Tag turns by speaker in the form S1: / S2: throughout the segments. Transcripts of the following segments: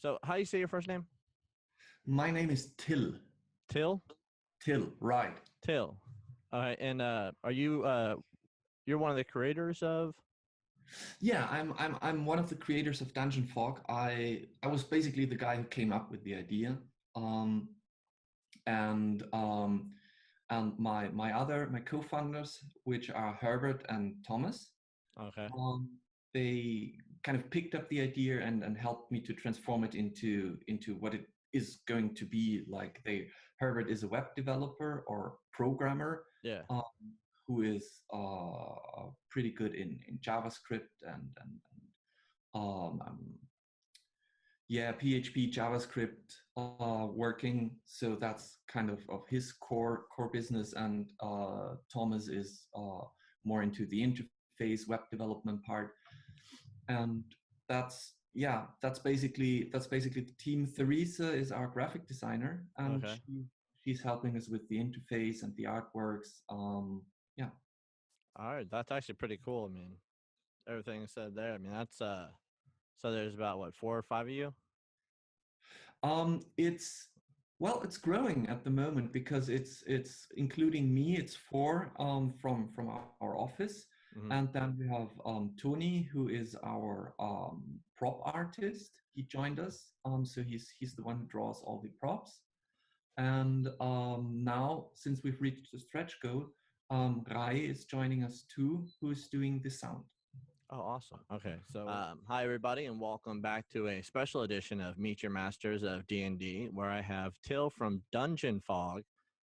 S1: So how you say your first name?
S2: My name is Till.
S1: Till?
S2: Till, right.
S1: Till. All right. And are you you're one of the creators of?
S2: Yeah, I'm one of the creators of DungeonFog. I was basically the guy who came up with the idea. Um, and my co-founders, which are Herbert and Thomas,
S1: Okay.
S2: um, they kind of picked up the idea and helped me to transform it into what it is going to be. Like Herbert is a web developer or programmer,
S1: Yeah.
S2: um, who is pretty good in JavaScript and yeah, PHP, JavaScript working. So that's kind of his core business. And Thomas is more into the interface web development part. And that's basically the team. Theresa is our graphic designer, and
S1: Okay.
S2: she's helping us with the interface and the artworks. Yeah.
S1: All right. That's actually pretty cool. I mean, everything said there. I mean, that's so there's about what, 4 or 5 of you?
S2: It's it's growing at the moment because it's including me. It's four from our office,
S1: Mm-hmm.
S2: and then we have Tony, who is our prop artist. He joined us, so he's the one who draws all the props. And now, since we've reached the stretch goal, Rai is joining us too, who is doing the sound.
S1: Oh, awesome. Okay, so hi everybody, and welcome back to a special edition of Meet Your Masters of D&D, where I have Till from DungeonFog,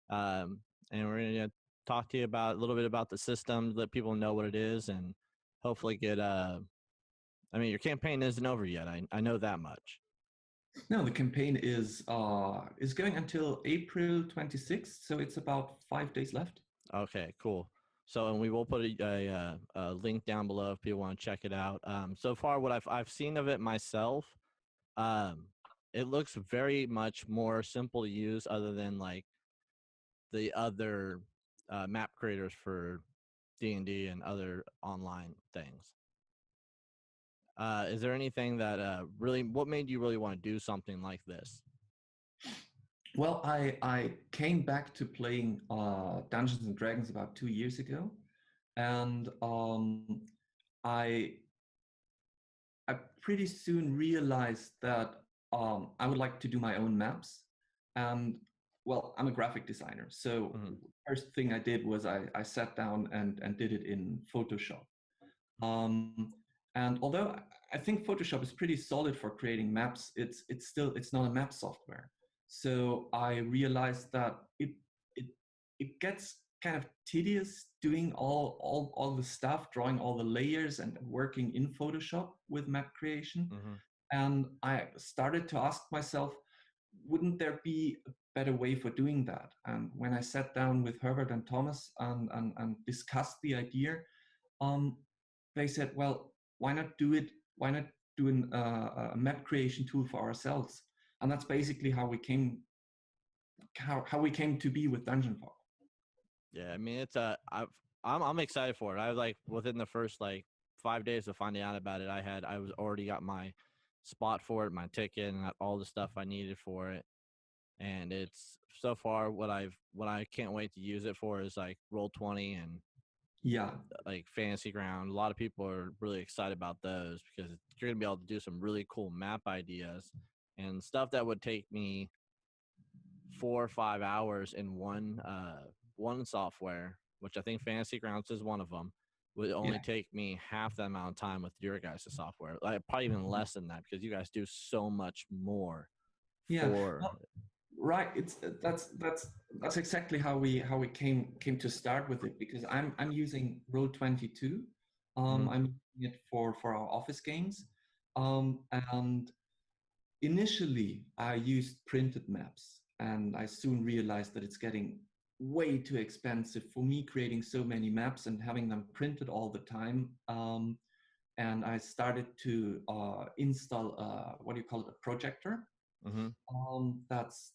S1: and we're going to talk to you about a little bit about the system, let people know what it is, and hopefully get. I mean, your campaign isn't over yet. I know that much.
S2: No, the campaign is going until April 26th, so it's about 5 days left.
S1: Okay, cool. So, and we will put a link down below if people want to check it out. So far, what I've seen of it myself, um, it looks very much more simple to use, other than like the other map creators for D&D and other online things. Is there anything that really, what made you really want to do something like this?
S2: Well, I came back to playing Dungeons and Dragons about 2 years ago, and I I pretty soon realized that I would like to do my own maps. And well, I'm a graphic designer, so first thing I did was I sat down and did it in Photoshop. And although I think Photoshop is pretty solid for creating maps, it's not a map software. So I realized that it it gets kind of tedious doing all the stuff, drawing all the layers and working in Photoshop with map creation. And I started to ask myself, wouldn't there be a better way for doing that? And when I sat down with Herbert and Thomas and discussed the idea, they said, well, why not do it? Why not do a map creation tool for ourselves? And that's basically how we came to be with DungeonFog.
S1: Yeah, I mean, it's I'm excited for it. I was like, within the first like 5 days of finding out about it, I was already got my spot for it, my ticket, and all the stuff I needed for it. And it's so far what I can't wait to use it for is like Roll20 and
S2: yeah,
S1: like Fantasy Ground. A lot of people are really excited about those because you're gonna be able to do some really cool map ideas and stuff that would take me 4 or 5 hours in one software, which I think Fantasy Grounds is one of them, would only take me half the amount of time with your guys' software. Like probably even less than that, because you guys do so much more.
S2: Yeah, right. It's that's exactly how we came to start with it, because I'm using Roll22. I'm using it for our office games, and initially I used printed maps, and I soon realized that it's getting way too expensive for me creating so many maps and having them printed all the time. And I started to install what do you call it, a projector. That's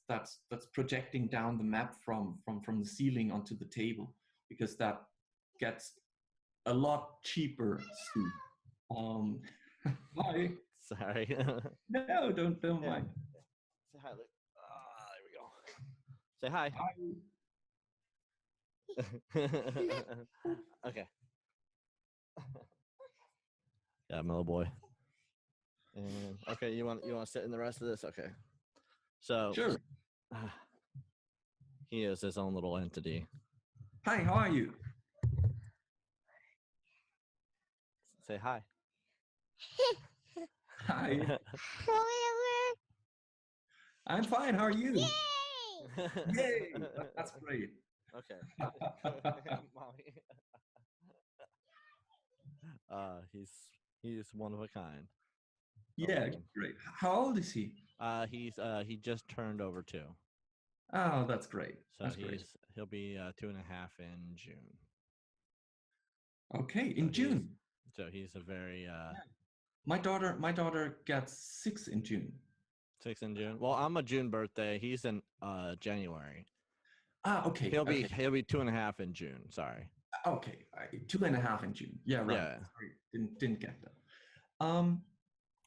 S2: projecting down the map from the ceiling onto the table, because that gets a lot cheaper soon. Hi.
S1: Sorry.
S2: No, don't
S1: Yeah.
S2: mind.
S1: Say hi, Luke. There we go. Say hi. Okay. Yeah, my little boy. And okay, you want to sit in the rest of this? Okay. So
S2: Sure.
S1: he is his own little entity.
S2: Hi, how are you?
S1: Say hi.
S2: Hi. I'm fine. How are you? Yay! That's great.
S1: Okay. Mommy. He's one of a kind.
S2: Yeah, great. How old is he?
S1: He just turned over 2.
S2: Oh, that's great.
S1: So
S2: That's great.
S1: he'll be 2.5 in June.
S2: Okay, in June.
S1: So he's a very
S2: My daughter gets 6 in June.
S1: 6 in June. Well, I'm a June birthday. He's in January.
S2: Okay.
S1: He'll be 2.5 in June. Sorry.
S2: Okay, 2.5 in June. Yeah, right.
S1: Yeah.
S2: Sorry, didn't get that.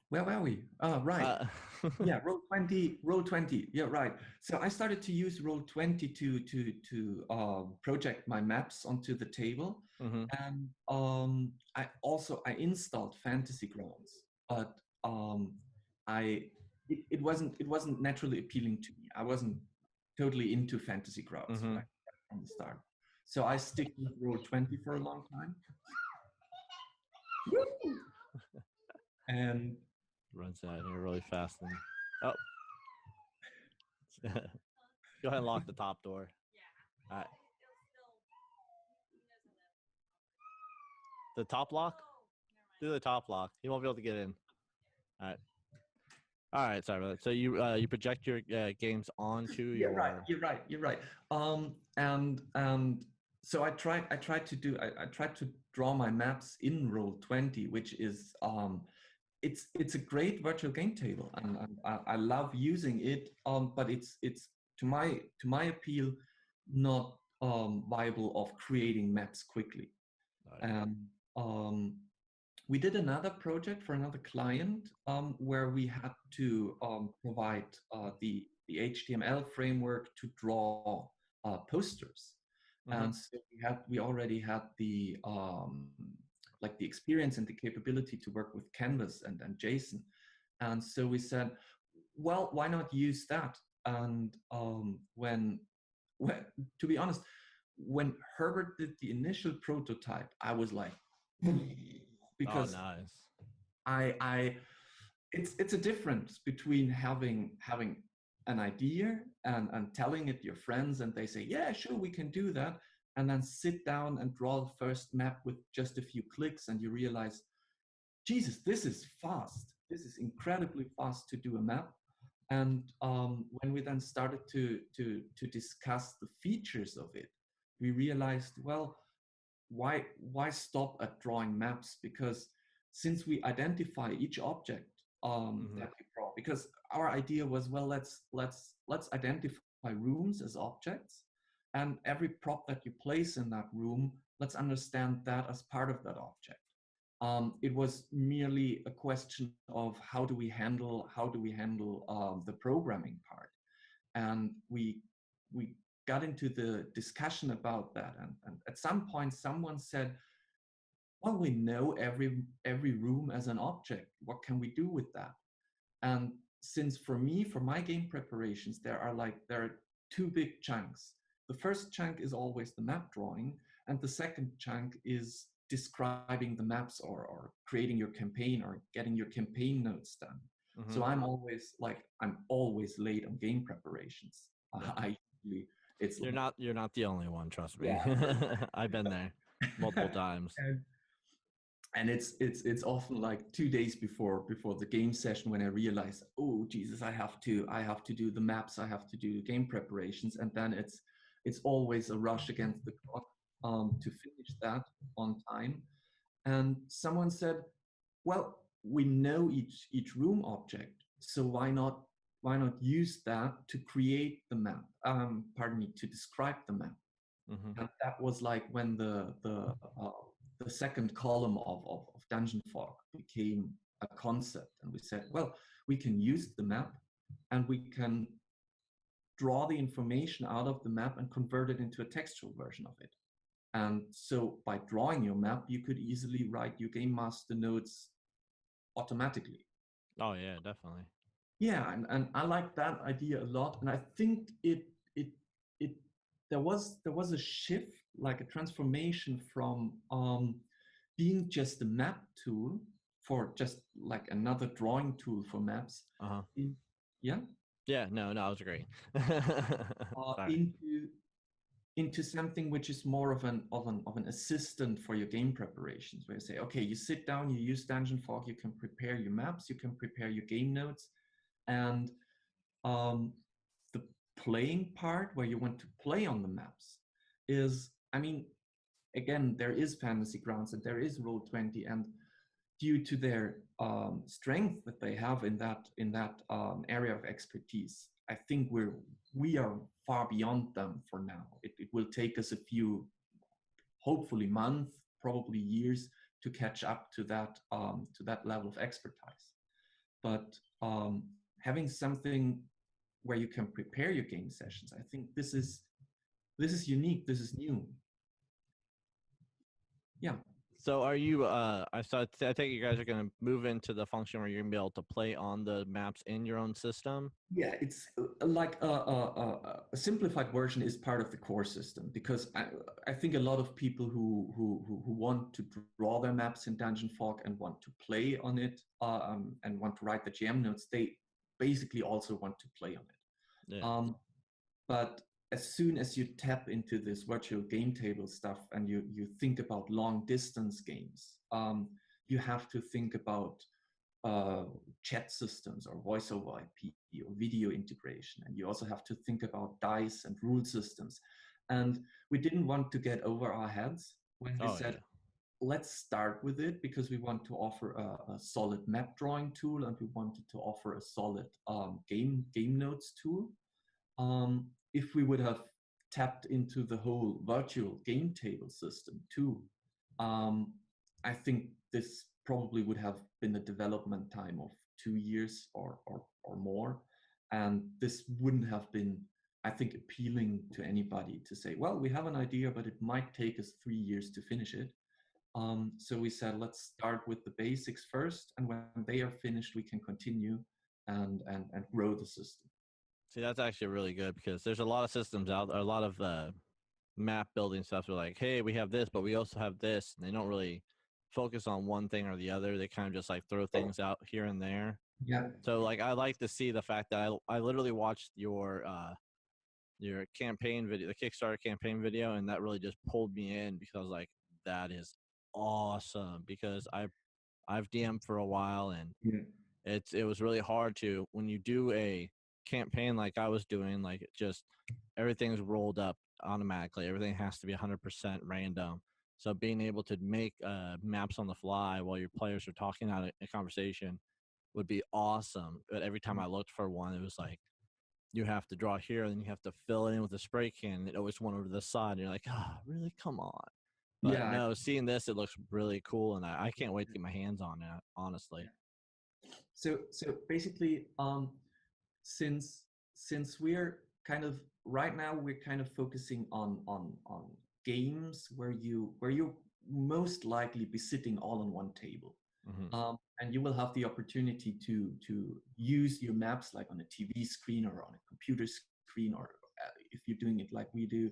S2: Where were we? Right. Yeah, Roll20. Yeah, right. So I started to use Roll20 to project my maps onto the table, and I installed Fantasy Grounds, but it wasn't naturally appealing to me. I wasn't totally into Fantasy Grounds right from the start. So I stick with Roll20 for a long time. And
S1: runs out here really fast. And oh, go ahead and lock the top door. All right. The top lock? Do the top lock. He won't be able to get in. All right. All right. Sorry about that. So you project your games onto your.
S2: You're right. And so I tried to draw my maps in Roll20, which is it's a great virtual game table, and I love using it. But it's to my appeal not viable of creating maps quickly. And we did another project for another client where we had to provide the HTML framework to draw posters. And so we already had the like the experience and the capability to work with Canvas and JSON. And so we said, well, why not use that? And when to be honest, when Herbert did the initial prototype, I was like, because
S1: nice.
S2: It's a difference between having an idea and telling it to your friends and they say, yeah, sure, we can do that, and then sit down and draw the first map with just a few clicks, and you realize, Jesus, this is fast. This is incredibly fast to do a map. And when we then started to discuss the features of it, we realized, well, why stop at drawing maps? Because since we identify each object that we draw, because our idea was, well, let's identify rooms as objects, and every prop that you place in that room, let's understand that as part of that object. It was merely a question of how do we handle the programming part, and we got into the discussion about that, and at some point someone said, well, we know every room as an object. What can we do with that? And since for my game preparations, there are 2 big chunks. The first chunk is always the map drawing, and the second chunk is describing the maps or creating your campaign or getting your campaign notes done. So I'm always late on game preparations.
S1: You're not the only one, trust me. I've been there multiple times.
S2: And it's often like 2 days before the game session when I realize, oh Jesus, I have to do the maps, I have to do the game preparations, and then it's always a rush against the clock to finish that on time. And someone said, well, we know each room object, so why not use that to create the map? To describe the map. And that was like when the second column of DungeonFog became a concept, and we said, well, we can use the map and we can draw the information out of the map and convert it into a textual version of it. And so by drawing your map, you could easily write your game master notes automatically.
S1: Oh yeah, definitely.
S2: Yeah, and I like that idea a lot. And I think it there was a shift, like a transformation from being just a map tool for just like another drawing tool for maps.
S1: Uh-huh.
S2: Yeah.
S1: Yeah, no, I was great. Sorry.
S2: Into something which is more of an assistant for your game preparations, where you say, okay, you sit down, you use DungeonFog, you can prepare your maps, you can prepare your game notes, and the playing part where you want to play on the maps is, I mean, again, there is Fantasy Grounds and there is Roll20, and due to their strength that they have in that area of expertise, I think we are far beyond them for now. It will take us a few, hopefully months, probably years, to catch up to that level of expertise. But having something where you can prepare your game sessions, I think this is unique. This is new. Yeah.
S1: So are you I think you guys are going to move into the function where you're going to be able to play on the maps in your own system?
S2: Yeah, it's like a simplified version is part of the core system, because I think a lot of people who want to draw their maps in DungeonFog and want to play on it and want to write the GM notes, they basically also want to play on it.
S1: Yeah.
S2: But as soon as you tap into this virtual game table stuff and you think about long distance games, you have to think about chat systems or voice over IP or video integration. And you also have to think about dice and rule systems. And we didn't want to get over our heads when we said, let's start with it, because we want to offer a solid map drawing tool and we wanted to offer a solid game notes tool. If we would have tapped into the whole virtual game table system too, I think this probably would have been a development time of 2 years or more. And this wouldn't have been, I think, appealing to anybody to say, well, we have an idea, but it might take us 3 years to finish it. So we said, let's start with the basics first. And when they are finished, we can continue and grow the system.
S1: See, that's actually really good, because there's a lot of systems out there, a lot of map building stuff. They're like, hey, we have this, but we also have this. And they don't really focus on one thing or the other. They kind of just like throw things out here and there.
S2: Yeah.
S1: So like, I like to see the fact that I literally watched your campaign video, the Kickstarter campaign video, and that really just pulled me in, because I was like, that is awesome, because I've DM'd for a while, and it was really hard to, when you do a campaign like I was doing, like, it just, everything's rolled up automatically. Everything has to be 100% random. So being able to make maps on the fly while your players are talking out a conversation would be awesome. But every time I looked for one, it was like, you have to draw here, and then you have to fill it in with a spray can. And it always went over to the side. And you're like, oh, really? Come on. But no, seeing this, it looks really cool, and I can't wait to get my hands on it, honestly.
S2: So basically, since we're kind of right now, we're kind of focusing on games where you most likely be sitting all on one table.
S1: Mm-hmm.
S2: And you will have the opportunity to use your maps like on a TV screen or on a computer screen, or if you're doing it like we do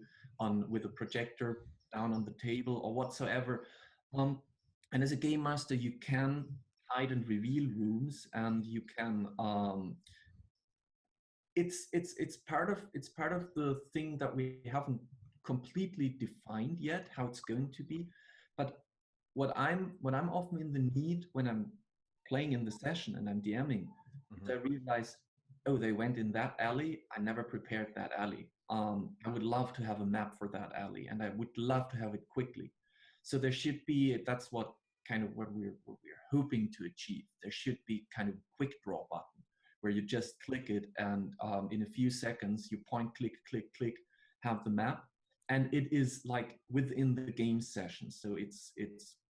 S2: with a projector down on the table or whatsoever. And as a game master, you can hide and reveal rooms, and you can it's part of the thing that we haven't completely defined yet how it's going to be. But what I'm often in the need when I'm playing in the session and I'm DMing, I realize, oh, they went in that alley. I never prepared that alley. I would love to have a map for that alley, and I would love to have it quickly. So there should be, that's what we're hoping to achieve. There should be kind of a quick draw button where you just click it, and in a few seconds you point, click, click, click, have the map, and it is like within the game session. So it's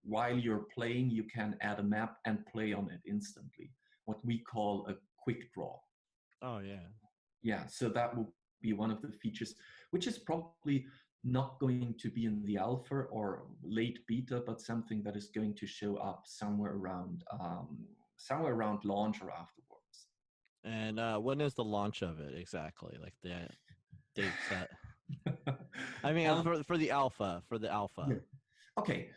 S2: while you're playing, you can add a map and play on it instantly. What we call a quick draw.
S1: Oh yeah.
S2: Yeah, so that will be one of the features, which is probably not going to be in the alpha or late beta, but something that is going to show up somewhere around launch or afterwards.
S1: And when is the launch of it exactly? Like the date set? I mean, for the alpha,
S2: Yeah. Okay.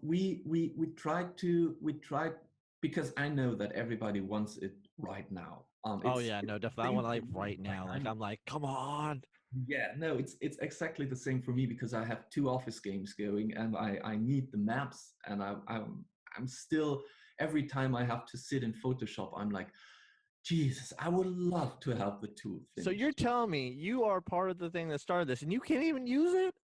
S2: We tried because I know that everybody wants it right now.
S1: Oh yeah, no, definitely. I want like right now. Like I'm like, come on.
S2: Yeah, no, it's exactly the same for me because I have 2 office games going and I need the maps, and I'm still, every time I have to sit in Photoshop, I'm like, Jesus, I would love to have the tool finished.
S1: So you're telling me you are part of the thing that started this and you can't even use it?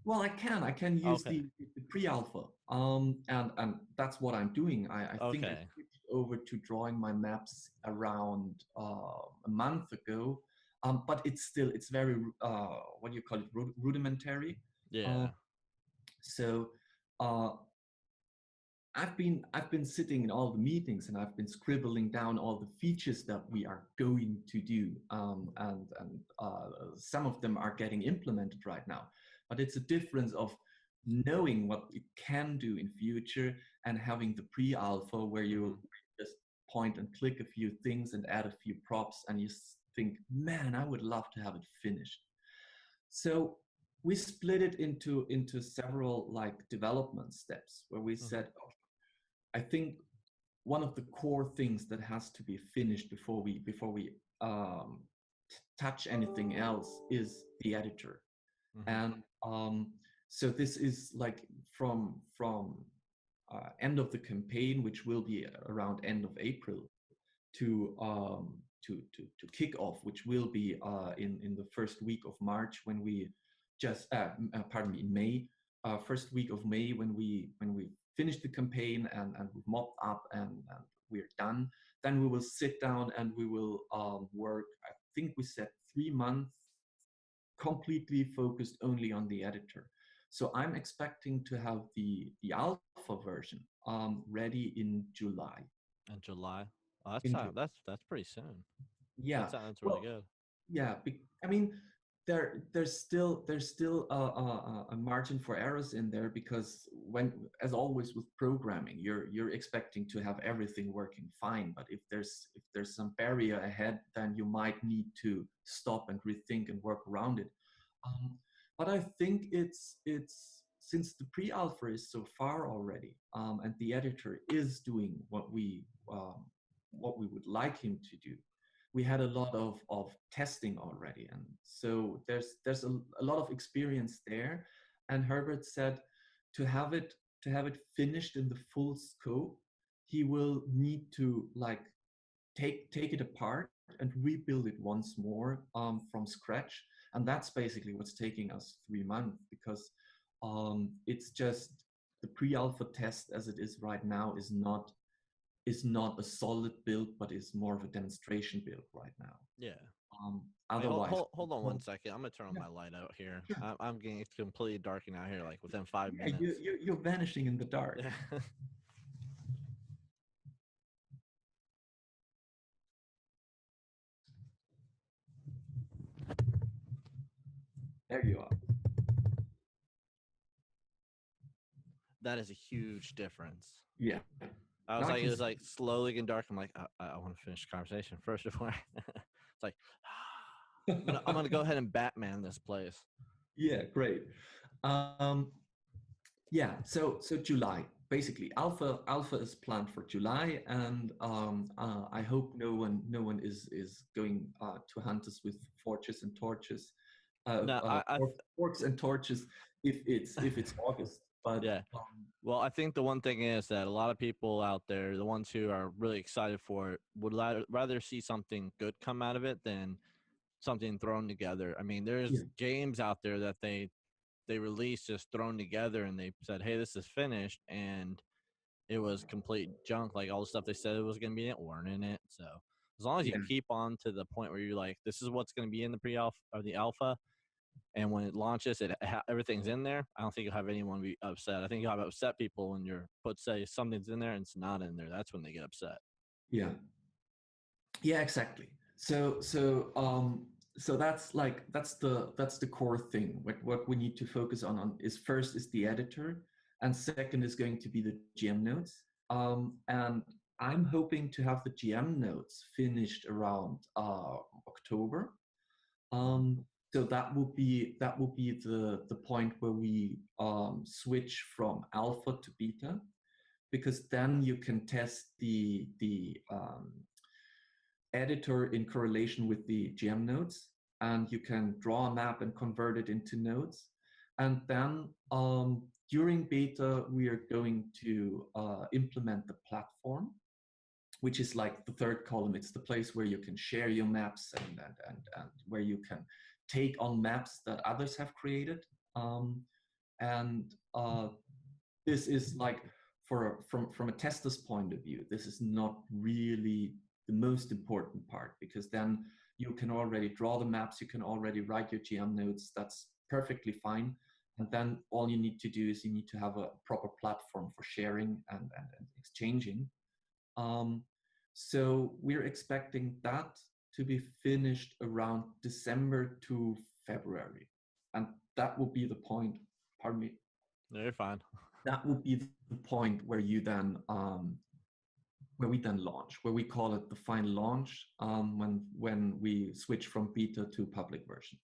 S2: Well, I can use the pre-alpha, and that's what I'm doing. I think I switched over to drawing my maps around a month ago, but it's very what do you call it, rudimentary.
S1: Yeah.
S2: So I've been sitting in all the meetings and I've been scribbling down all the features that we are going to do, and some of them are getting implemented right now. But it's a difference of knowing what it can do in future and having the pre-alpha where you just point and click a few things and add a few props and you think, man, I would love to have it finished. So we split it into several like development steps where we said, okay, I think one of the core things that has to be finished before we touch anything else is the editor. And so this is like from end of the campaign, which will be around end of April, to kick off, which will be in the first week of March, when we just pardon me, in May, first week of May, when we finish the campaign and we've mopped up and we're done. Then we will sit down and we will work, I think we said 3 months, completely focused only on the editor. So I'm expecting to have the alpha version ready in July.
S1: In July? Oh, that's pretty soon.
S2: Yeah,
S1: that sounds really good.
S2: Yeah, I mean, there's still a margin for errors in there, because when, as always with programming, you're expecting to have everything working fine, but if there's some barrier ahead, then you might need to stop and rethink and work around it. But I think it's since the pre-alpha is so far already, and the editor is doing what we would like him to do. We had a lot of testing already, and so there's a lot of experience there. And Herbert said to have it finished in the full scope, he will need to like take it apart and rebuild it once more from scratch. And that's basically what's taking us 3 months, because it's just the pre-alpha test as it is right now is not a solid build, but is more of a demonstration build right now.
S1: Yeah.
S2: Otherwise,
S1: hold on 1 second. I'm gonna turn on my light out here. Sure. I'm getting completely darking out here, like within 5 minutes.
S2: You're vanishing in the dark. There you are.
S1: That is a huge difference.
S2: Yeah.
S1: It was like slowly getting dark. I'm like, I want to finish the conversation first before it's like, I'm gonna go ahead and Batman this place.
S2: Yeah, great. Yeah, so July, basically alpha is planned for July, and I hope no one is going to hunt us with forks and torches, forks and torches if it's August. But
S1: yeah. Well, I think the one thing is that a lot of people out there, the ones who are really excited for it, would rather see something good come out of it than something thrown together. I mean, there's games out there that they released just thrown together, and they said, hey, this is finished, and it was complete junk. Like all the stuff they said it was going to be in it weren't in it. So as long as you keep on to the point where you're like, this is what's going to be in the pre-alpha or the alpha, and when it launches, everything's in there. I don't think you'll have anyone be upset. I think you'll have upset people when say something's in there and it's not in there. That's when they get upset.
S2: Yeah. Yeah, exactly. So that's the core thing. What we need to focus on is first is the editor, and second is going to be the GM notes. And I'm hoping to have the GM notes finished around October. So that will be the point where we switch from alpha to beta, because then you can test the editor in correlation with the GM nodes, and you can draw a map and convert it into nodes. And then during beta, we are going to implement the platform, which is like the third column. It's the place where you can share your maps and where you can take on maps that others have created. This is like, from a tester's point of view, this is not really the most important part, because then you can already draw the maps, you can already write your GM notes. That's perfectly fine. And then all you need to do is you need to have a proper platform for sharing and exchanging. So we're expecting that to be finished around December to February. And that will be the point, pardon me.
S1: No, you're fine.
S2: That will be the point where you then where we then launch, where we call it the final launch, when we switch from beta to public version.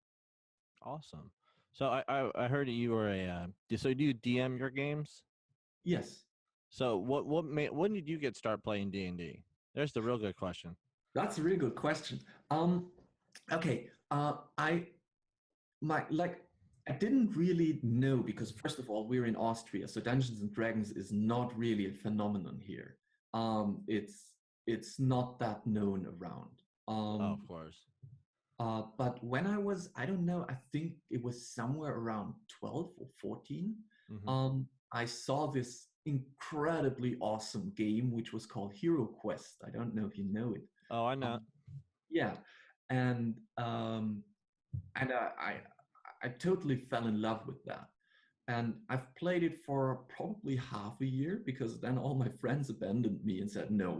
S1: Awesome. So I heard you were so do you DM your games?
S2: Yes.
S1: So when did you start playing D&D? There's the real good question.
S2: That's a really good question. Okay. I didn't really know, because first of all, we're in Austria, so Dungeons and Dragons is not really a phenomenon here. It's not that known around.
S1: Of course.
S2: But when I was, I don't know, I think it was somewhere around 12 or 14, I saw this incredibly awesome game, which was called Hero Quest. I don't know if you know it.
S1: Oh, I know.
S2: Yeah. And I totally fell in love with that. And I've played it for probably half a year, because then all my friends abandoned me and said, no,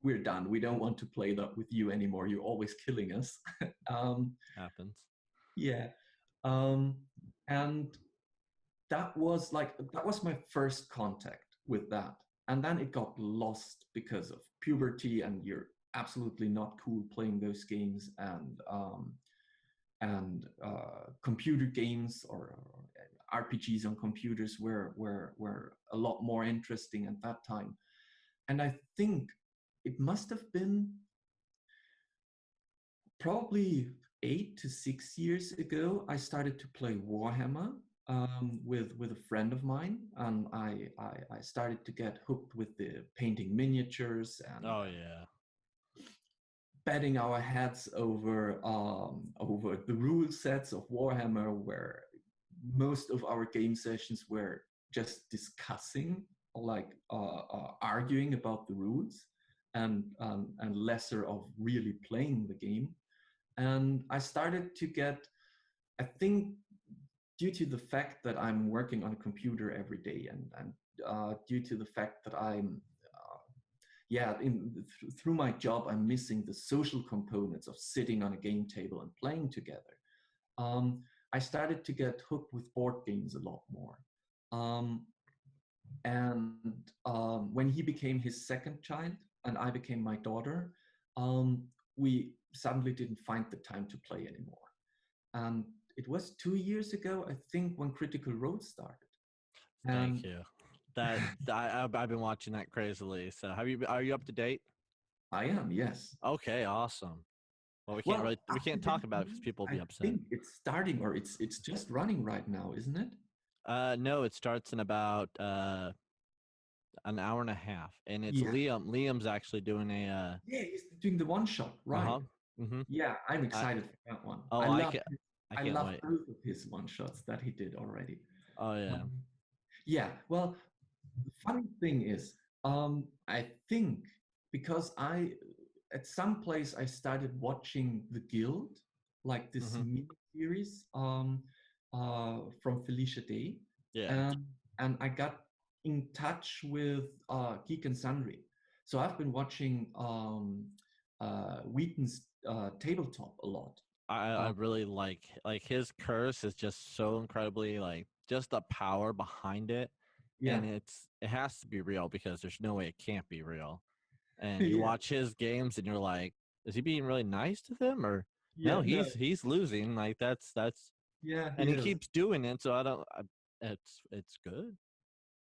S2: we're done. We don't want to play that with you anymore. You're always killing us.
S1: Happens.
S2: Yeah. And that was my first contact with that. And then it got lost because of puberty, and you're absolutely not cool playing those games, and computer games or RPGs on computers were a lot more interesting at that time. And I think it must have been probably 8 to 6 years ago, I started to play Warhammer with a friend of mine, and I started to get hooked with the painting miniatures and betting our heads over the rule sets of Warhammer, where most of our game sessions were just discussing, like arguing about the rules, and lesser of really playing the game. And I started to get, I think, due to the fact that I'm working on a computer every day, and due to the fact that I'm through my job, I'm missing the social components of sitting on a game table and playing together. I started to get hooked with board games a lot more. When he became his second child and I became my daughter, we suddenly didn't find the time to play anymore. And it was 2 years ago, I think, when Critical Role started.
S1: Thank you. I've been watching that crazily. So are you up to date?
S2: I am, yes.
S1: Okay, awesome. Well, we can't talk about it because people will be upset.
S2: I think it's starting, or it's just running right now, isn't it?
S1: No, it starts in about an hour and a half, and it's Liam. Liam's actually doing a.
S2: He's doing the one shot, right? Yeah, I'm excited for that one.
S1: Oh,
S2: I love both of his one shots that he did already.
S1: Oh yeah.
S2: Yeah. Well, the funny thing is, I think because at some place I started watching The Guild, like this mini series from Felicia Day,
S1: Yeah.
S2: and I got in touch with Geek and Sundry. So I've been watching Wheaton's tabletop a lot.
S1: I really like his curse is just so incredibly like just the power behind it,
S2: Yeah,
S1: and it has to be real because there's no way it can't be real. And you
S2: yeah,
S1: watch his games and you're like, is he being really nice to them or
S2: yeah.
S1: no?
S2: No,
S1: He's losing. Like that's
S2: yeah, he
S1: and he
S2: is.
S1: keeps doing it. So it's good.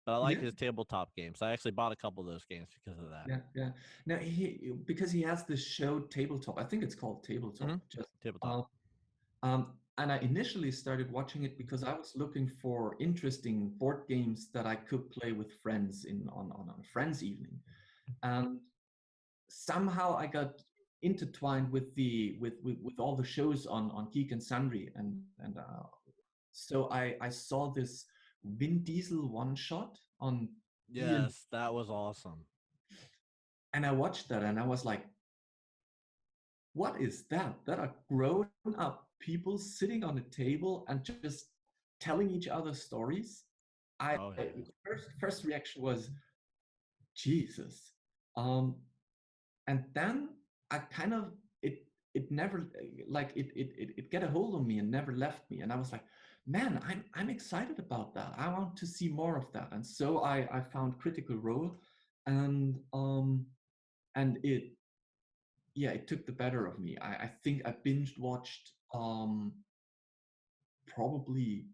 S1: But I like
S2: Yeah,
S1: his tabletop games. I actually bought a couple of those games because of that.
S2: yeah, yeah. Now because he has this show Tabletop. I think it's called Tabletop. Just
S1: Tabletop.
S2: and I initially started watching it because I was looking for interesting board games that I could play with friends on a friends evening, and somehow I got intertwined with with all the shows on Geek and Sundry, and so I saw this Vin Diesel one shot on DnD,
S1: Yes, that was awesome.
S2: and I watched that and I was like, what is that? That are grown up people sitting on a table and just telling each other stories. I
S1: Oh yeah.
S2: first reaction was Jesus, and then I kind of it never like it get a hold of me and never left me, and I was like, man, I'm excited about that. I want to see more of that, and so I found Critical Role, and it yeah, it took the better of me. I think I binged watched probably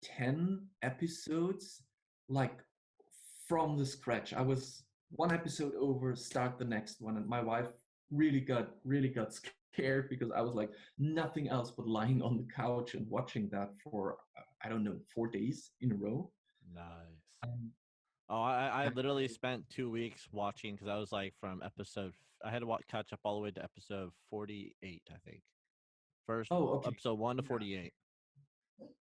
S2: 10 episodes, like from the scratch. I was one episode over, start the next one, and my wife really got scared because I was like nothing else but lying on the couch and watching that for I don't know 4 days in a row.
S1: Nice.
S2: Um,
S1: Oh, I
S2: yeah.
S1: literally spent 2 weeks watching because I was like from I had to catch up all the way to episode 48, I think. First
S2: Oh, okay.
S1: episode 1 to
S2: Yeah.
S1: 48.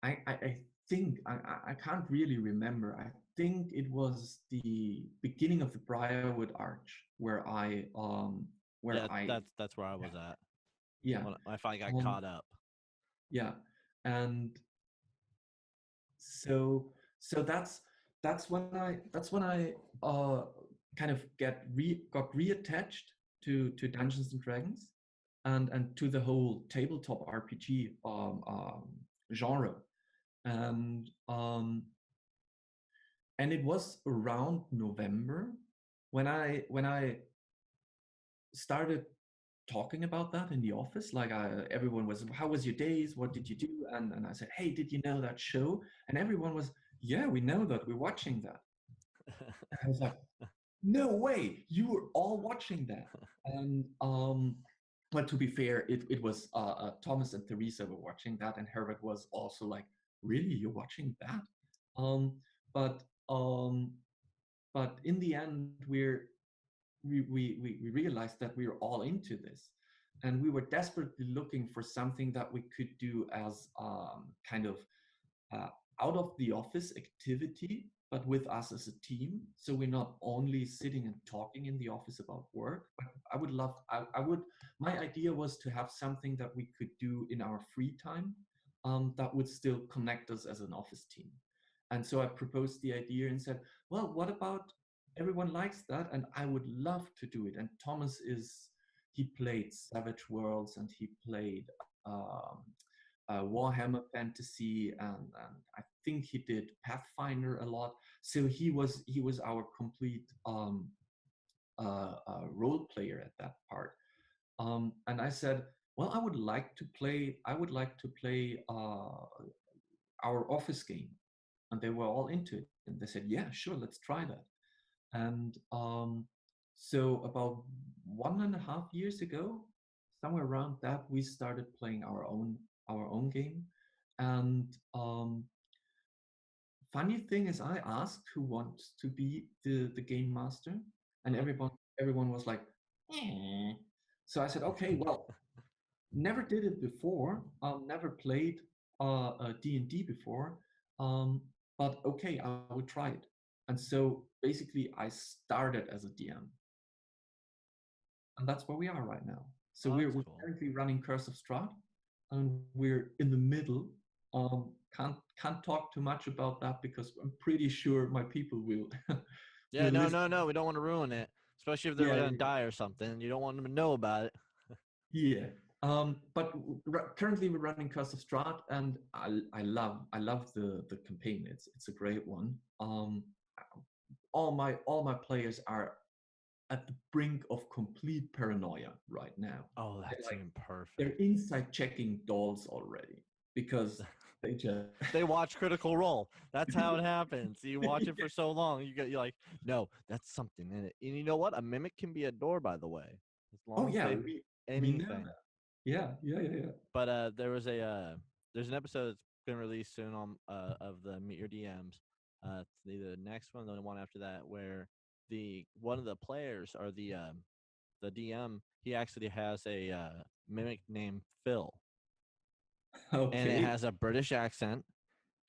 S2: I think I can't really remember. I think it was the beginning of the Briarwood Arch where
S1: Yeah,
S2: I
S1: that's where I was at
S2: yeah
S1: when I finally got
S2: um
S1: caught up.
S2: yeah, and so that's when I kind of got reattached to Dungeons and Dragons and to the whole tabletop RPG genre, and and it was around November when I started talking about that in the office. Like everyone was, how was your days? What did you do? And I said, hey, did you know that show? And everyone was, yeah, we know that. We're watching that. And I was like, no way, you were all watching that. And but to be fair, it was Thomas and Teresa were watching that, and Herbert was also like, really, you're watching that? Um, but um, but in the end, we realized that we were all into this, and we were desperately looking for something that we could do as kind of uh, out of the office activity, but with us as a team. So we're not only sitting and talking in the office about work, but I would, my idea was to have something that we could do in our free time that would still connect us as an office team. And so I proposed the idea and said, well, what about everyone likes that? And I would love to do it. And Thomas he played Savage Worlds and he played Warhammer Fantasy, and I think he did Pathfinder a lot. So he was our complete role player at that part. And I said, well, I would like to play our office game, and they were all into it. And they said, yeah, sure, let's try that. And so about 1.5 years ago, somewhere around that, we started playing our own game. And funny thing is, I asked who wants to be the game master, and everyone was like, eh. So I said, okay, well, never did it before, never played D&D before, um, but okay, I would try it. And so basically, I started as a DM, and that's where we are right now. So
S1: Oh, that's
S2: we're
S1: cool.
S2: currently running Curse of Strahd. and we're in the middle. Can't talk too much about that because I'm pretty sure my people will
S1: Yeah,
S2: will
S1: no,
S2: listen.
S1: no, no. We don't want to ruin it, especially if they're
S2: Yeah,
S1: gonna die or something. You don't want them to know about it.
S2: yeah. But currently we're running Curse of Strahd, and I love the campaign. It's a great one. All my players are at the brink of complete paranoia right now.
S1: Oh,
S2: They're
S1: that's
S2: like
S1: even
S2: they're
S1: perfect.
S2: inside checking dolls already because they just
S1: They watch Critical Role. That's how it happens. You watch it for so long, you're like, no, that's something in it. And you know what? A mimic can be a door, by the way, as
S2: oh
S1: long as
S2: yeah,
S1: they
S2: we know
S1: anything.
S2: that. Yeah.
S1: But there's an episode that's been released soon on of the Meet Your DMs. It's either the next one or the one after that, where the one of the players or the DM, he actually has a mimic named Phil, and it
S2: Okay.
S1: has a British accent,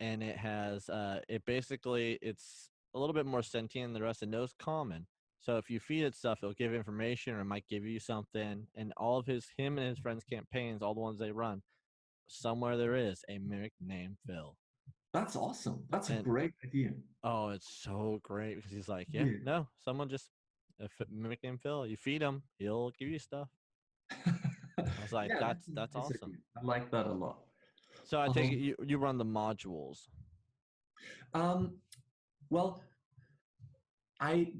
S1: and it has it basically it's a little bit more sentient than the rest. It knows common. So if you feed it stuff, it'll give information or it might give you something. And all of him and his friends' campaigns, all the ones they run, somewhere there is a mimic named Phil.
S2: That's awesome. That's a
S1: And
S2: great idea.
S1: oh, it's so great because he's like, yeah,
S2: Yeah.
S1: no, someone just mimic named Phil. You feed him, he'll give you stuff. I was like,
S2: Yeah,
S1: that's
S2: that's a
S1: awesome.
S2: good. I like that a lot.
S1: So I take it
S2: Um,
S1: you run the modules.
S2: um, well, I,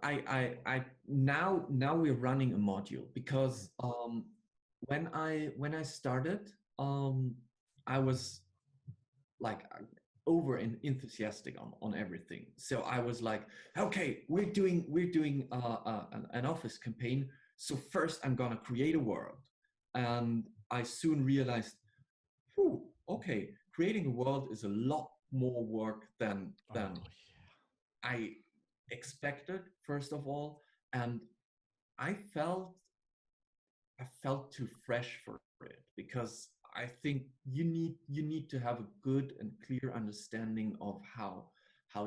S2: I, I now we're running a module because when I started, I was like over and enthusiastic on everything. So I was like, okay, we're doing an office campaign. So first I'm gonna create a world, and I soon realized, whew, okay, creating a world is a lot more work than
S1: Oh
S2: I expected. First of all, and I felt I felt too fresh for it because I think you need to have a good and clear understanding of how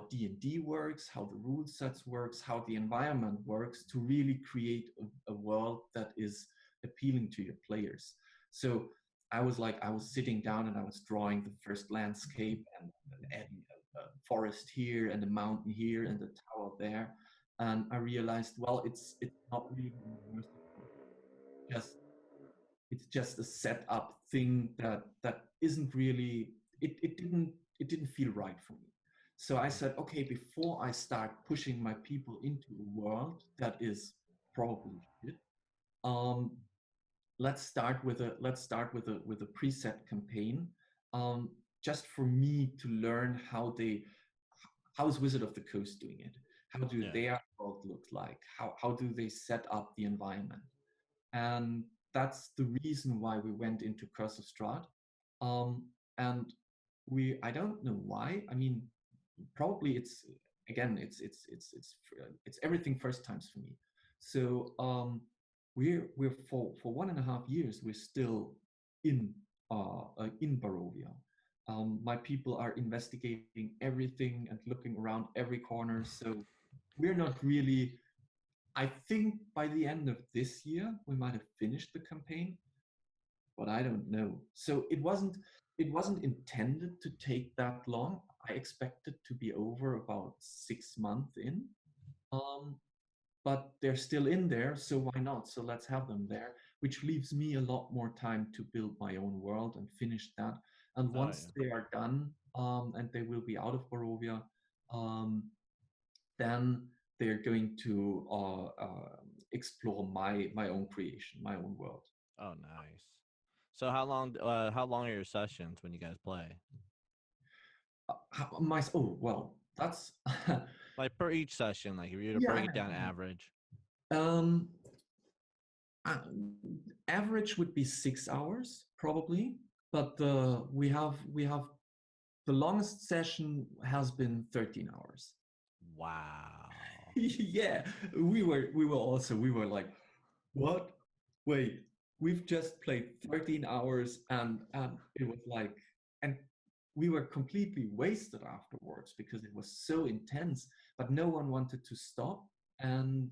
S2: D&D works, how the rule sets works, how the environment works to really create a world that is appealing to your players. So I was sitting down and I was drawing the first landscape and adding a forest here and a mountain here and a tower there, and I realized, well, it's not really just it's just a setup thing that isn't really it didn't feel right for me. So I said, okay, before I start pushing my people into a world that is probably shit, um, let's start with a preset campaign, just for me to learn how is Wizard of the Coast doing it, how do
S1: yeah.
S2: their world look like, how do they set up the environment. And that's the reason why we went into Curse of Strahd. And I don't know why. I mean, probably it's again, it's everything first times for me. So we're for 1.5 years we're still in in Barovia. My people are investigating everything and looking around every corner. So we're not really, I think by the end of this year, we might have finished the campaign, but I don't know. So it wasn't intended to take that long. I expected to be over about 6 months in. Um, but they're still in there, so why not? So let's have them there, which leaves me a lot more time to build my own world and finish that. And
S1: Oh
S2: once
S1: yeah.
S2: they are done, and they will be out of Barovia, um, then they're going to explore my own creation, my own world.
S1: Oh nice. So how long are your sessions when you guys play?
S2: Oh well, that's
S1: Like per each session, like if you were to
S2: yeah.
S1: break it down average.
S2: Um, uh, Average would be 6 hours probably, but we have the longest session has been 13 hours.
S1: Wow.
S2: Yeah, we were like, what? Wait, we've just played 13 hours, and it was like, and we were completely wasted afterwards because it was so intense, but no one wanted to stop, and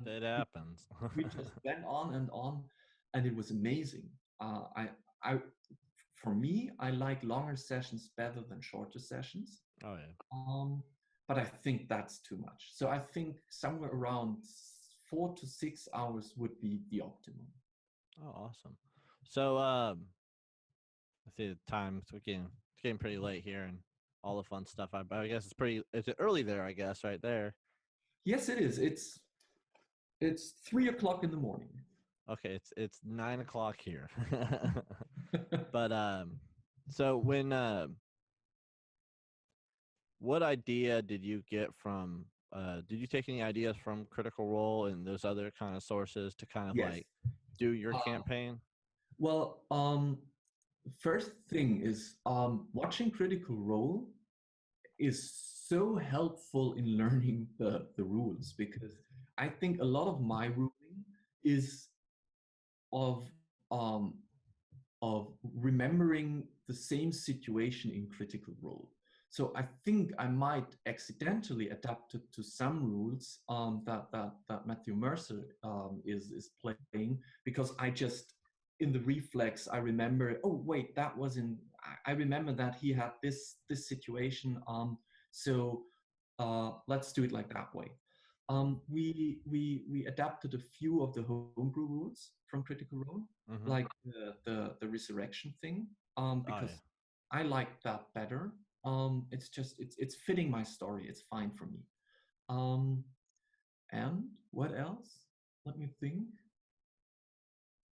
S1: It
S2: we,
S1: happens.
S2: we just went on and on. and it was amazing. I for me, I like longer sessions better than shorter sessions.
S1: Oh yeah.
S2: But I think that's too much. So I think somewhere around 4 to 6 hours would be the optimum.
S1: Oh, awesome. So, I see the time. So it's getting pretty late here, and all the fun stuff. I guess it's early there. I guess right there.
S2: Yes, it is. It's 3 o'clock in the morning.
S1: Okay, it's 9 o'clock here. But so when what idea did you get from? Did you take any ideas from Critical Role and those other kind of sources to kind of
S2: Yes.
S1: like do your
S2: Uh,
S1: campaign?
S2: well, first thing is watching Critical Role is so helpful in learning the rules, because I think a lot of my ruling is of um, of remembering the same situation in Critical Role. So I think I might accidentally adapt it to some rules that Matthew Mercer is playing, because I just, in the reflex, I remember, oh wait, that was in, I remember that he had this situation. So let's do it like that way. We adapted a few of the homebrew rules from Critical Role,
S1: Mm-hmm.
S2: like the resurrection thing, because
S1: yeah.
S2: I like that better. It's just it's fitting my story. It's fine for me. And what else? Let me think.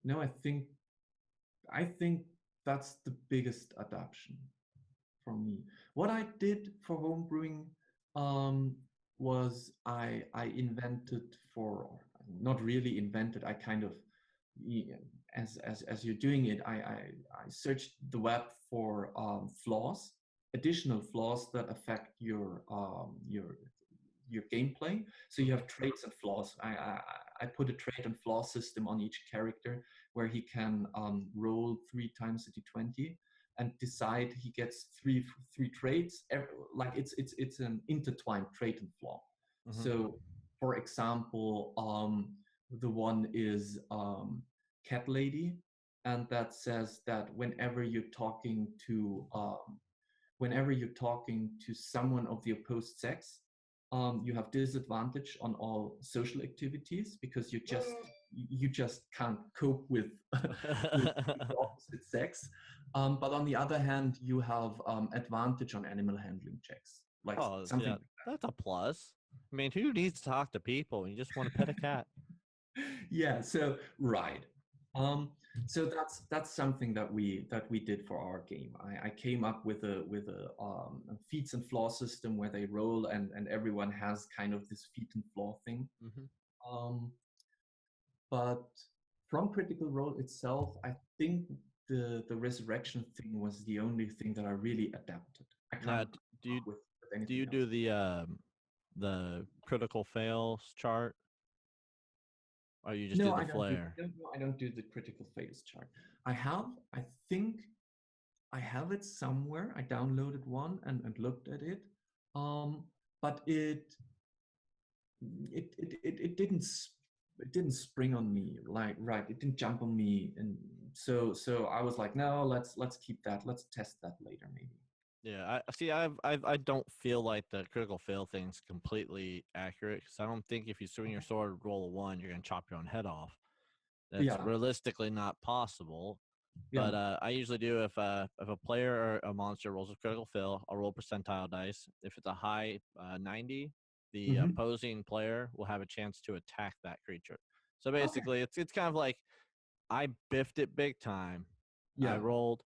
S2: No, I think that's the biggest adaptation for me. What I did for homebrewing was I invented, for not really invented, I kind of, as you're doing it, I searched the web for flaws, additional flaws that affect your gameplay. So you have traits and flaws. I put a trait and flaw system on each character, where he can roll 3 times a d20 and decide he gets three traits. Like it's an intertwined trait and flaw.
S1: Mm-hmm.
S2: So, for example, the one is cat lady, and that says that whenever you're talking to someone of the opposed sex, you have disadvantage on all social activities, because you just can't cope with, with the opposite sex. But on the other hand, you have advantage on animal handling checks, like
S1: Oh,
S2: something
S1: yeah,
S2: like
S1: that's a plus. I mean, who needs to talk to people? You just want to pet a cat.
S2: that. Yeah. So right. So that's something that we did for our game. I came up with a feats and flaw system where they roll, and everyone has kind of this feat and flaw thing.
S1: Mm-hmm.
S2: Um, but from Critical Role itself, I think the resurrection thing was the only thing that I really adapted. I
S1: Now,
S2: can't
S1: do
S2: come
S1: you
S2: up with
S1: do
S2: anything
S1: you
S2: else.
S1: do the critical fails chart, or you just do
S2: No,
S1: the
S2: I don't do.
S1: flare?
S2: I don't do the critical fails chart. I have. I think I have it somewhere. I downloaded one and looked at it, but it didn't spring on me, like, right, it didn't jump on me, and so I was like, no, let's keep that. Let's test that later, maybe.
S1: Yeah, I see. I don't feel like the critical fail thing's completely accurate, because I don't think if you swing your sword, roll a 1, you're gonna chop your own head off. That's
S2: Yeah,
S1: realistically not possible.
S2: yeah.
S1: But I usually do, if a player or a monster rolls a critical fail, I'll roll percentile dice. If it's a high 90, the
S2: Hmm.
S1: opposing player will have a chance to attack that creature. So
S2: Okay.
S1: basically, it's kind of like I biffed it big time. I
S2: Yeah.
S1: rolled.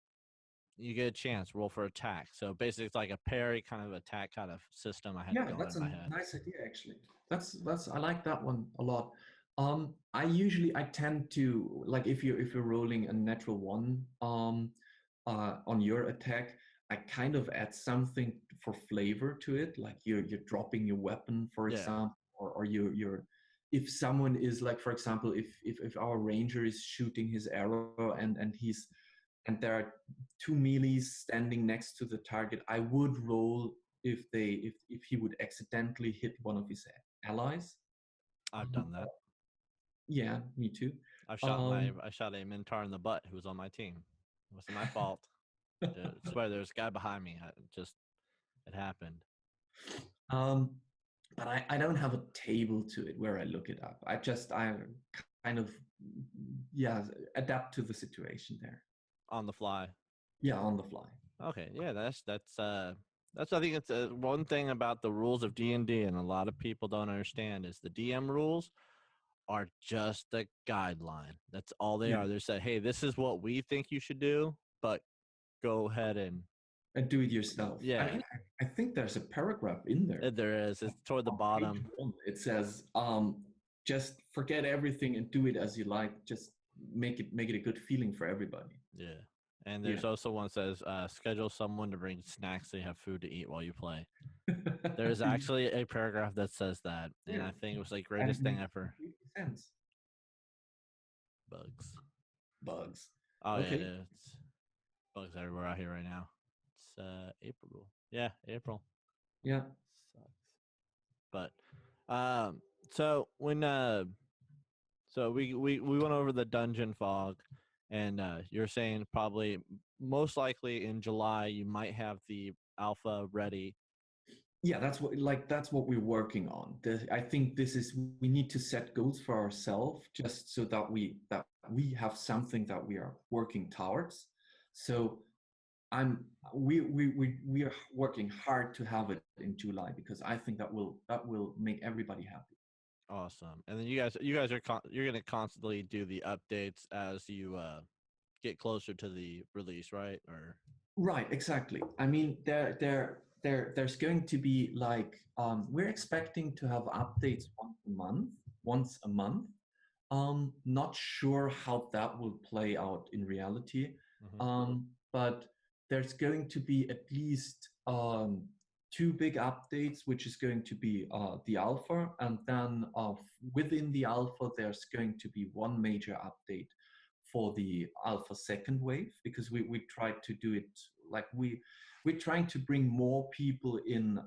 S1: You get a chance. Roll for attack. So basically, it's like a parry kind of attack kind of system I had
S2: Yeah,
S1: going
S2: that's
S1: in
S2: a
S1: my head.
S2: nice idea, actually. That's I like that one a lot. I tend to, like, if you're rolling a natural one on your attack, I kind of add something for flavor to it, like you're dropping your weapon, for
S1: Yeah.
S2: example, or you're if someone is, like, for example, if our ranger is shooting his arrow, and there are two melees standing next to the target, I would roll if he would accidentally hit one of his allies.
S1: I've done that.
S2: Yeah, me too.
S1: I
S2: Um,
S1: shot a Minotaur in the butt who was on my team. It wasn't my fault. I swear there's a guy behind me. It happened.
S2: um, but I don't have a table to it where I look it up. I kind of, yeah, adapt to the situation there.
S1: On the fly.
S2: Yeah, on the fly.
S1: Okay, yeah, that's I think it's one thing about the rules of D&D and a lot of people don't understand is the DM rules are just a guideline. That's all they
S2: Yeah,
S1: are. They said, "Hey, this is what we think you should do, but go ahead and
S2: and do it yourself. I
S1: yeah,
S2: mean, I think there's a paragraph in there.
S1: there is. It's toward the
S2: On page
S1: bottom.
S2: 1, it says, just forget everything and do it as you like. Just make it a good feeling for everybody.
S1: Yeah. And
S2: Yeah.
S1: there's also one that says schedule someone to bring snacks so you have food to eat while you play. There's actually a paragraph that says that, and
S2: Yeah.
S1: I think it was like
S2: And
S1: greatest
S2: it
S1: thing
S2: makes
S1: ever.
S2: complete sense.
S1: Bugs.
S2: Bugs.
S1: Oh yeah, it
S2: Okay.
S1: is. It's bugs everywhere out here right now. It's April. Yeah, April.
S2: Yeah.
S1: Sucks. But so when so we went over the dungeon fog, and you're saying probably most likely in July you might have the alpha ready.
S2: Yeah, that's what we're working on. I think we need to set goals for ourselves just so that we have something that we are working towards. So I'm we are working hard to have it in July because I think that will make everybody happy.
S1: Awesome. And then you guys are you're gonna constantly do the updates as you get closer to the release, right? Or
S2: Right, exactly. I mean, there's going to be like we're expecting to have updates once a month. Not sure how that will play out in reality,
S1: mhm.
S2: but there's going to be at least two big updates, which is going to be the alpha, and then within the alpha, there's going to be one major update for the alpha second wave because we tried to do it like we're trying to bring more people in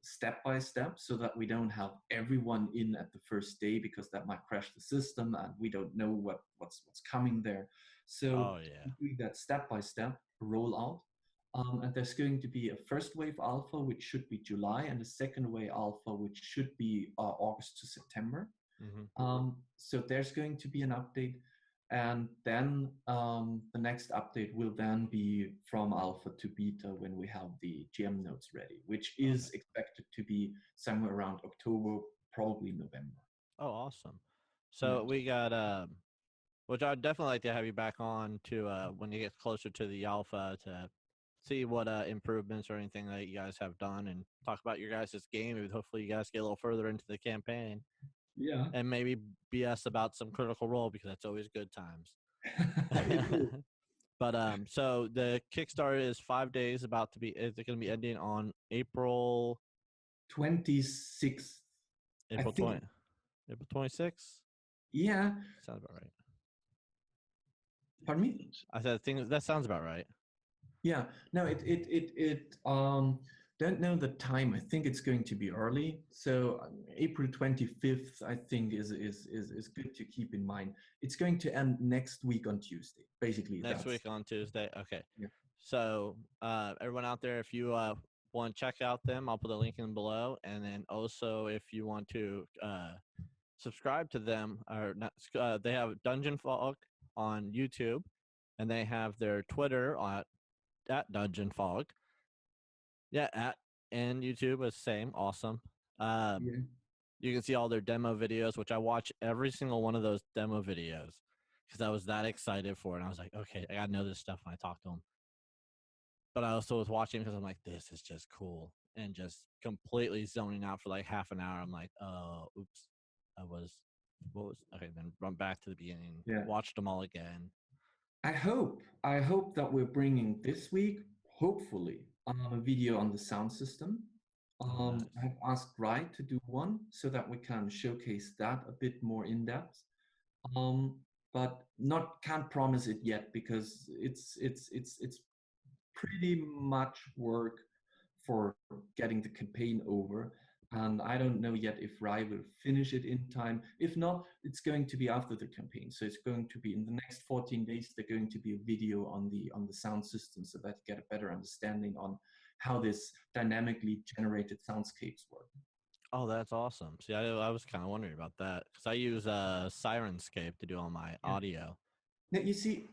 S2: step by step so that we don't have everyone in at the first day because that might crash the system and we don't know what's coming there. So
S1: Oh yeah.
S2: doing that step by step rollout. And there's going to be a first wave alpha, which should be July, and a second wave alpha, which should be August to September.
S1: Hmm.
S2: So there's going to be an update. And then the next update will then be from alpha to beta when we have the GM nodes ready, which
S1: Okay.
S2: is expected to be somewhere around October, probably November.
S1: Oh, awesome.
S2: Yeah.
S1: So we got which I'd definitely like to have you back on to when you get closer to the alpha to see what improvements or anything that you guys have done and talk about your guys' game. And hopefully you guys get a little further into the campaign
S2: Yeah.
S1: and maybe BS about some Critical Role because that's always good times. But so the Kickstarter is 5 days about to be. It's going to be ending on April
S2: 26th. I
S1: April
S2: think,
S1: 20 April 26th.
S2: yeah.
S1: Sounds about right.
S2: Pardon me?
S1: I said, I think that sounds about right.
S2: Yeah. No, don't know the time. I think it's going to be early. So April 25th, I think is good to keep in mind. It's going to end next week on Tuesday. Basically,
S1: Next week on Tuesday. Okay.
S2: yeah.
S1: So everyone out there, if you want to check out them, I'll put a link in below. And then also, if you want to subscribe to them, or not, they have DungeonFog on YouTube, and they have their Twitter at DungeonFog. Yeah, and YouTube is the same. Awesome.
S2: Yeah.
S1: You can see all their demo videos, which I watch every single one of those demo videos because I was that excited for it. And I was like, okay, I gotta know this stuff when I talk to them. But I also was watching because I'm like, this is just cool, and just completely zoning out for like half an hour. I'm like, oh, oops, what was okay? Then run back to the beginning,
S2: Yeah.
S1: watched them all again.
S2: I hope that we're bringing this week, hopefully, a video on the sound system.
S1: Nice.
S2: I've asked Rai to do one so that we can showcase that a bit more in depth. But not can't promise it yet because it's pretty much work for getting the campaign over. And I don't know yet if Rye will finish it in time. If not, it's going to be after the campaign. So it's going to be in the next 14 days. There's going to be a video on the sound system so that you get a better understanding on how this dynamically generated soundscapes work.
S1: Oh, that's awesome. See, I was kind of wondering about that because I use Sirenscape to do all my
S2: Yeah.
S1: audio.
S2: Now you see,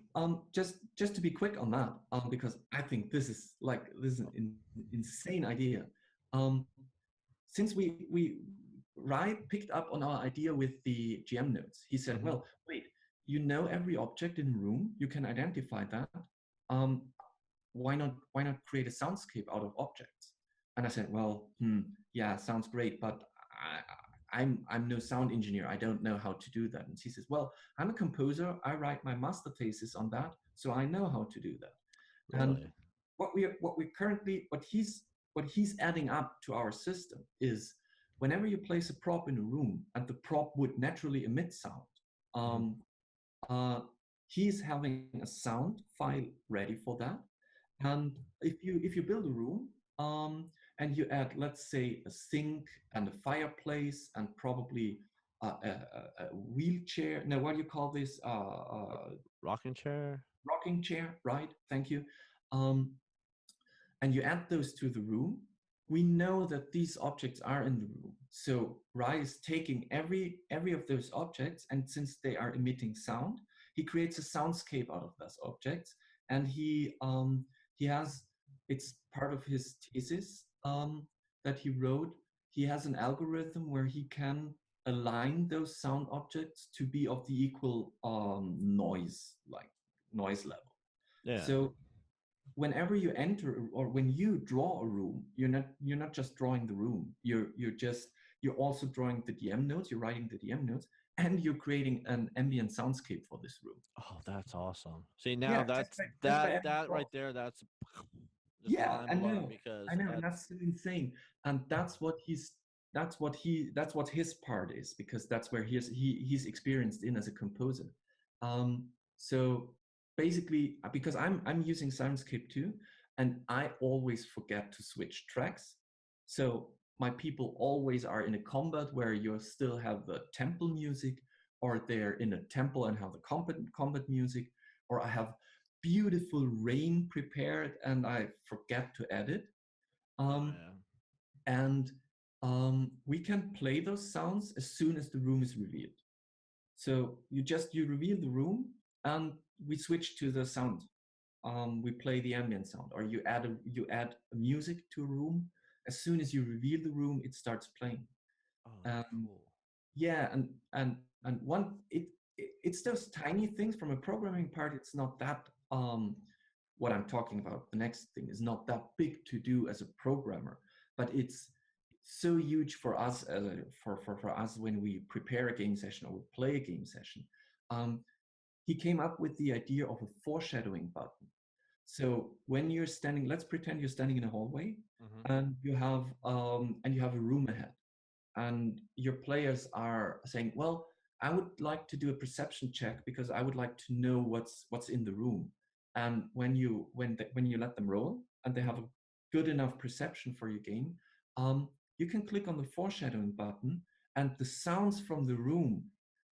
S2: just to be quick on that, because I think this is an insane idea. Since we Rai picked up on our idea with the GM notes, he said, "Well, wait, you know every object in a room, you can identify that. Um, why not create a soundscape out of objects?" And I said, "Well, yeah, sounds great, but I'm no sound engineer. I don't know how to do that." And he says, "Well, I'm a composer. I write my master thesis on that, so I know how to do that." And
S1: Really?
S2: what he's adding up to our system is whenever you place a prop in a room and the prop would naturally emit sound, um, uh, he's having a sound file ready for that. And if you build a room, and you add, let's say, a sink and a fireplace and probably a wheelchair. No, what do you call this?
S1: Rocking chair?
S2: Rocking chair, right? Thank you. Um, and you add those to the room, we know that these objects are in the room. So Rai is taking every of those objects, and since they are emitting sound, he creates a soundscape out of those objects, and he has, it's part of his thesis that he wrote. He has an algorithm where he can align those sound objects to be of the equal noise level.
S1: Yeah.
S2: So whenever you enter or when you draw a room, you're not just drawing the room. You're also drawing the DM notes. You're writing the DM notes, and you're creating an ambient soundscape for this room.
S1: Oh, that's awesome. See, now
S2: Yeah,
S1: that's
S2: just by adding
S1: that right
S2: props.
S1: there. That's just
S2: Yeah,
S1: mind blowing because
S2: I know, and
S1: that's
S2: that's so insane. And that's what his part is, because that's where he's experienced in as a composer. So basically, because I'm using Soundscape too, and I always forget to switch tracks. So my people always are in a combat where you still have the temple music, or they're in a temple and have the combat music, or I have beautiful rain prepared and I forget to add it.
S1: oh
S2: Um,
S1: yeah.
S2: and we can play those sounds as soon as the room is revealed. So you reveal the room and we switch to the sound. We play the ambient sound, or you add a music to a room. As soon as you reveal the room, it starts playing.
S1: Oh, that's
S2: Um,
S1: cool.
S2: yeah, and it's those tiny things from a programming part. It's not that what I'm talking about. The next thing is not that big to do as a programmer, but it's so huge for us for us when we prepare a game session or we play a game session. Um, he came up with the idea of a foreshadowing button. So when you're standing, let's pretend you're standing in a hallway, and you have a room ahead, and your players are saying, "Well, I would like to do a perception check because I would like to know what's in the room." And when you let them roll and they have a good enough perception for your game, you can click on the foreshadowing button, and the sounds from the room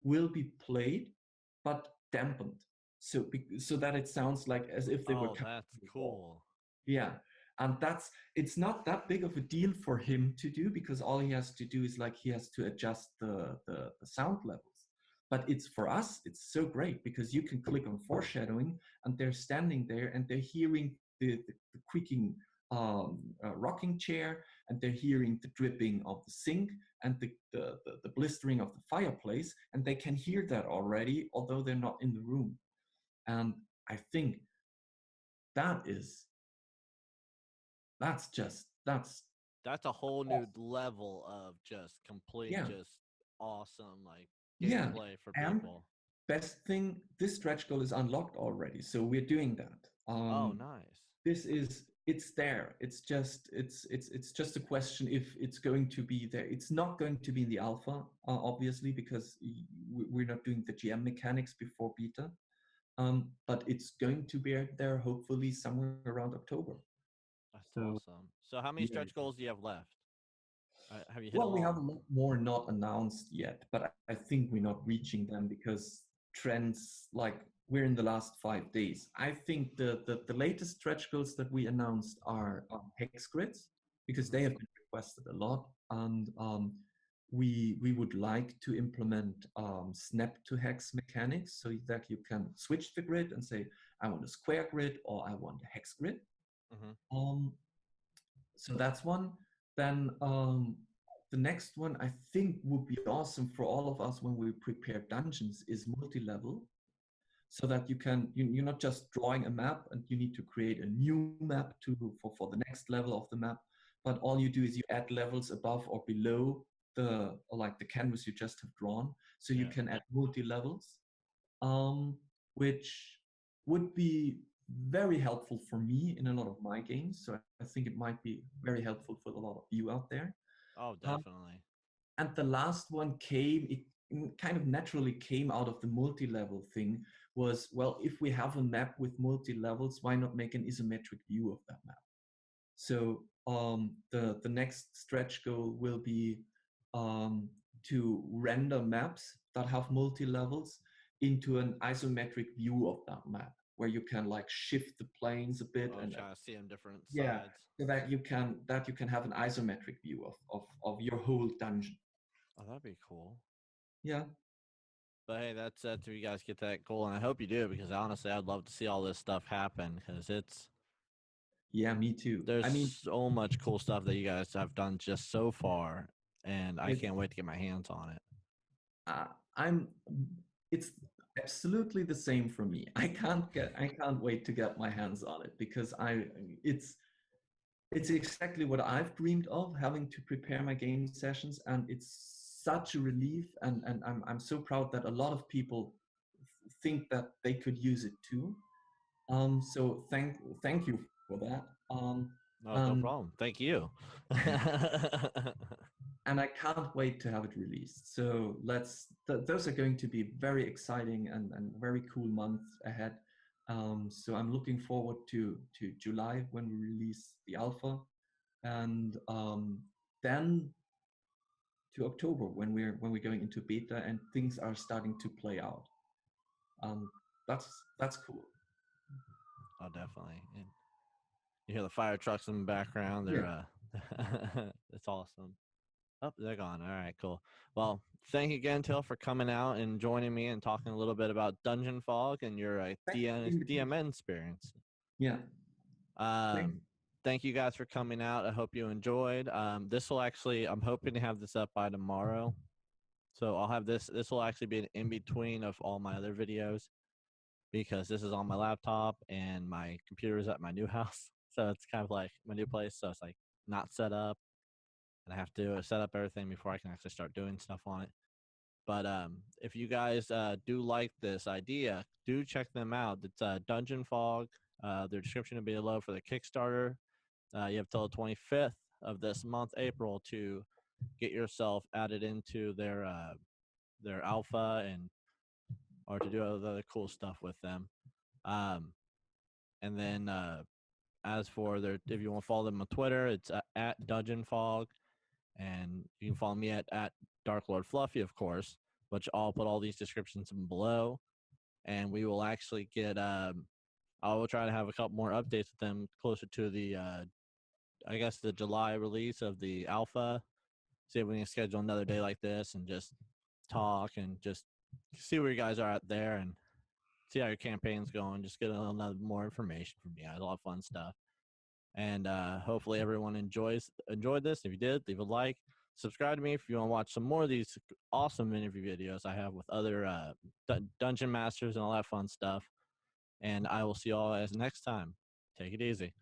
S2: will be played but dampened, so that it sounds like as if they were
S1: Oh,
S2: coming
S1: that's
S2: from the wall.
S1: cool.
S2: Yeah, and it's not that big of a deal for him to do, because all he has to do is like he has to adjust the sound levels. But it's for us, it's so great because you can click on foreshadowing and they're standing there and they're hearing the creaking rocking chair, and they're hearing the dripping of the sink and the blistering of the fireplace, and they can hear that already, although they're not in the room. And I think that is that's just
S1: That's a whole new
S2: awesome.
S1: level of just complete,
S2: Yeah,
S1: just awesome like
S2: yeah.
S1: gameplay for
S2: And
S1: people.
S2: best thing, this stretch goal is unlocked already, so we're doing that.
S1: Oh, nice.
S2: This is it's there. It's just a question if it's going to be there. It's not going to be in the alpha, obviously, because we're not doing the GM mechanics before beta. But it's going to be there hopefully somewhere around October.
S1: That's
S2: So
S1: awesome. So, how many
S2: yeah.
S1: stretch goals do you have left? Have you hit
S2: Well,
S1: them
S2: we
S1: all?
S2: have a lot more not announced yet, but I think we're not reaching them because trends like we're in the last 5 days. I think the latest stretch goals that we announced are hex grids because
S1: Mm-hmm.
S2: they have been requested a lot, and we would like to implement snap to hex mechanics so that you can switch the grid and say I want a square grid or I want a hex grid.
S1: Mm-hmm.
S2: Um, so that's one. Then the next one I think would be awesome for all of us when we prepare dungeons is multi-level, so that you're not just drawing a map and you need to create a new map for the next level of the map, but all you do is you add levels above or below the canvas you just have drawn, so you
S1: Yeah.
S2: can add multi-levels, which would be very helpful for me in a lot of my games. So I think it might be very helpful for a lot of you out there.
S1: Oh,
S2: Um,
S1: definitely.
S2: and the last one it kind of naturally came out of the multi-level thing was, well, if we have a map with multi-levels, why not make an isometric view of that map? So the next stretch goal will be to render maps that have multi-levels into an isometric view of that map, where you can like shift the planes a bit
S1: Oh,
S2: and
S1: try to see them different
S2: yeah,
S1: sides.
S2: so that you can have an isometric view of your whole dungeon.
S1: Oh, that'd be cool.
S2: Yeah,
S1: But hey, that's it. Till you guys get that goal, and I hope you do because honestly, I'd love to see all this stuff happen because
S2: yeah, me too.
S1: there's
S2: I mean,
S1: so much cool stuff that you guys have done just so far, and I
S2: it's
S1: can't wait to get my hands on it.
S2: uh, I'm it's absolutely the same for me. I can't wait to get my hands on it because it's exactly what I've dreamed of, having to prepare my game sessions, and it's such a relief, and I'm so proud that a lot of people think that they could use it too. So thank you for that.
S1: No, no
S2: And
S1: problem. Thank you.
S2: and I can't wait to have it released. So those are going to be very exciting and very cool months ahead. So I'm looking forward to July when we release the alpha, and then to October when we're going into beta and things are starting to play out. Um, that's cool.
S1: Oh, definitely. And you hear the fire trucks in the background.
S2: Yeah.
S1: It's awesome. Oh, they're gone. All right, cool. Well, thank you again, Till, for coming out and joining me and talking a little bit about Dungeon Fog and your
S2: Thanks for the invitation.
S1: DMN experience.
S2: Yeah. Thanks.
S1: Um, thank you guys for coming out. I hope you enjoyed. This will actually, I'm hoping to have this up by tomorrow. So I'll have this. This will actually be an in between of all my other videos because this is on my laptop and my computer is at my new house. So it's kind of like my new place. So it's like not set up, and I have to set up everything before I can actually start doing stuff on it. But if you guys do like this idea, do check them out. It's Dungeon Fog. Their description will be below for the Kickstarter. You have till the 25th of this month, April, to get yourself added into their alpha and or to do other cool stuff with them. Um, and then as for their, if you want to follow them on Twitter, it's at DungeonFog, and you can follow me at Dark Lord Fluffy, of course. Which I'll put all these descriptions below, and we will actually get. I will try to have a couple more updates with them closer to the, I guess, the July release of the alpha. See if we can schedule another day like this and just talk and just see where you guys are out there and see how your campaign's going. Just get a little more information from you guys. A lot of fun stuff. And hopefully everyone enjoyed this. If you did, leave a like. Subscribe to me if you want to watch some more of these awesome interview videos I have with other dungeon masters and all that fun stuff. And I will see you all as next time. Take it easy.